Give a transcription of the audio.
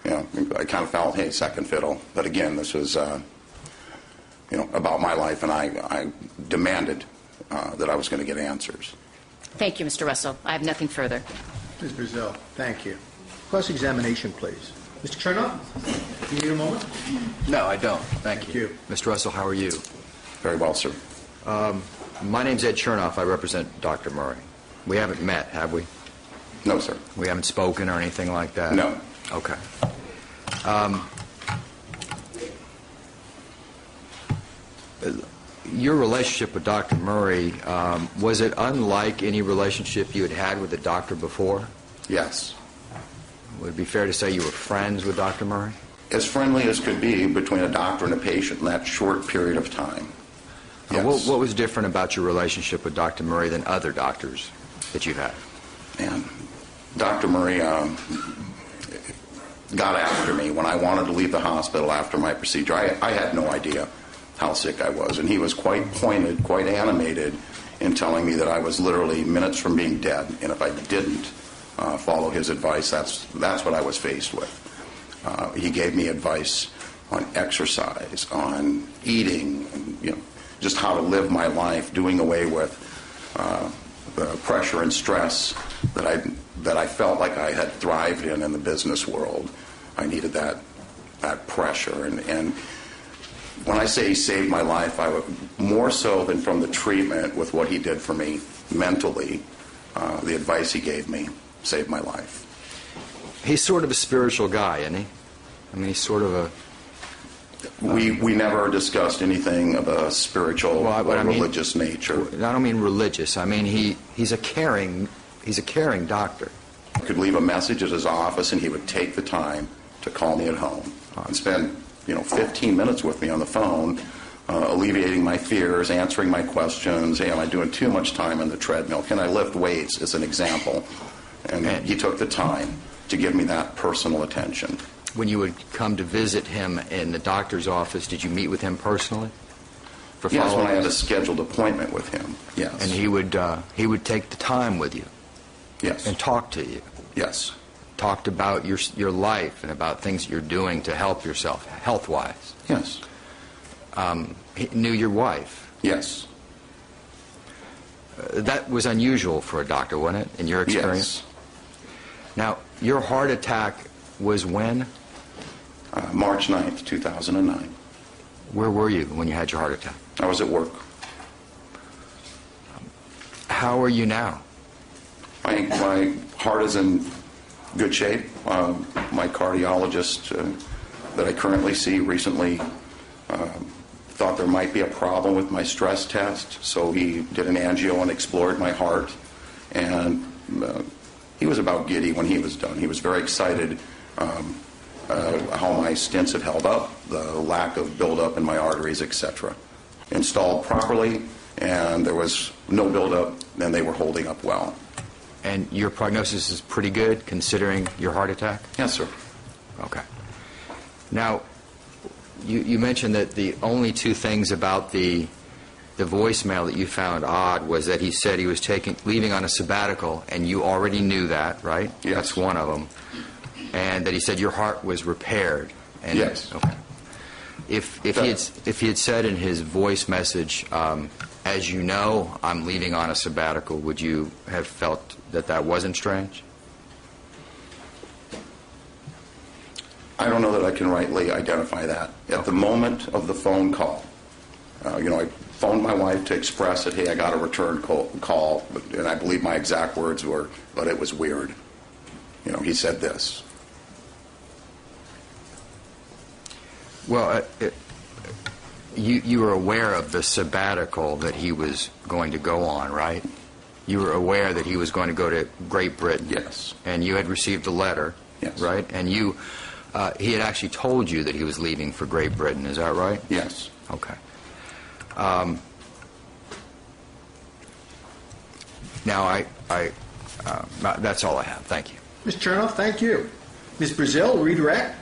You know, I kind of felt, hey, second fiddle. But again, this was, you know, about my life, and I demanded that I was going to get answers. Thank you, Mr. Russell. I have nothing further. Ms. Brazil, thank you. Cross-examination, please. Mr. Chernoff, do you need a moment? No, I don't. Thank you. Mr. Russell, how are you? Very well, sir. My name's Ed Chernoff. I represent Dr. Murray. We haven't met, have we? No, sir. We haven't spoken or anything like that? No. Okay. Your relationship with Dr. Murray, was it unlike any relationship you had had with the doctor before? Yes. Would it be fair to say you were friends with Dr. Murray? As friendly as could be between a doctor and a patient in that short period of time. Yes. What was different about your relationship with Dr. Murray than other doctors that you've had? And Dr. Murray got after me when I wanted to leave the hospital after my procedure. I had no idea how sick I was, and he was quite pointed, quite animated in telling me that I was literally minutes from being dead, and if I didn't follow his advice, that's what I was faced with. He gave me advice on exercise, on eating, and, you know, just how to live my life, doing away with the pressure and stress that I felt like I had thrived in the business world. I needed that pressure, and when I say he saved my life, I would, more so than from the treatment with what he did for me mentally, the advice he gave me saved my life. He's sort of a spiritual guy, isn't he? I mean, he's sort of a... We never discussed anything of a spiritual or religious nature. I don't mean religious. I mean he's a caring doctor. I could leave a message at his office, and he would take the time to call me at home and spend 15 minutes with me on the phone, alleviating my fears, answering my questions. Hey, am I doing too much time on the treadmill? Can I lift weights, as an example? And he took the time to give me that personal attention. When you would come to visit him in the doctor's office, did you meet with him personally? Yes, when I had a scheduled appointment with him, yes. And he would take the time with you? Yes. And talk to you? Yes. Talked about your life and about things you're doing to help yourself, health-wise? Yes. He knew your wife? Yes. That was unusual for a doctor, wasn't it, in your experience? Yes. Now, your heart attack was when? March 9th, 2009. Where were you when you had your heart attack? I was at work. How are you now? My heart is in good shape. My cardiologist that I currently see recently thought there might be a problem with my stress test, so he did an angio and explored my heart, and he was about giddy when he was done. He was very excited how my stents had held up, the lack of buildup in my arteries, etc. Installed properly, and there was no buildup, and they were holding up well. And your prognosis is pretty good, considering your heart attack? Yes, sir. Okay. Now, you mentioned that the only two things about the voicemail that you found odd was that he said he was leaving on a sabbatical, and you already knew that, right? Yes. That's one of them. And that he said your heart was repaired. And, yes. Okay. If he had said in his voice message, as you know, I'm leaving on a sabbatical, would you have felt that wasn't strange? I don't know that I can rightly identify that. At the moment of the phone call, I phoned my wife to express that, hey, I got a return call, and I believe my exact words were, but it was weird. He said this. Well, you were aware of the sabbatical that he was going to go on, right? You were aware that he was going to go to Great Britain. Yes. And you had received a letter. Yes. Right? And he had actually told you that he was leaving for Great Britain. Is that right? Yes. Okay. Now, that's all I have. Thank you. Mr. Chernoff, thank you. Ms. Brazil, redirect.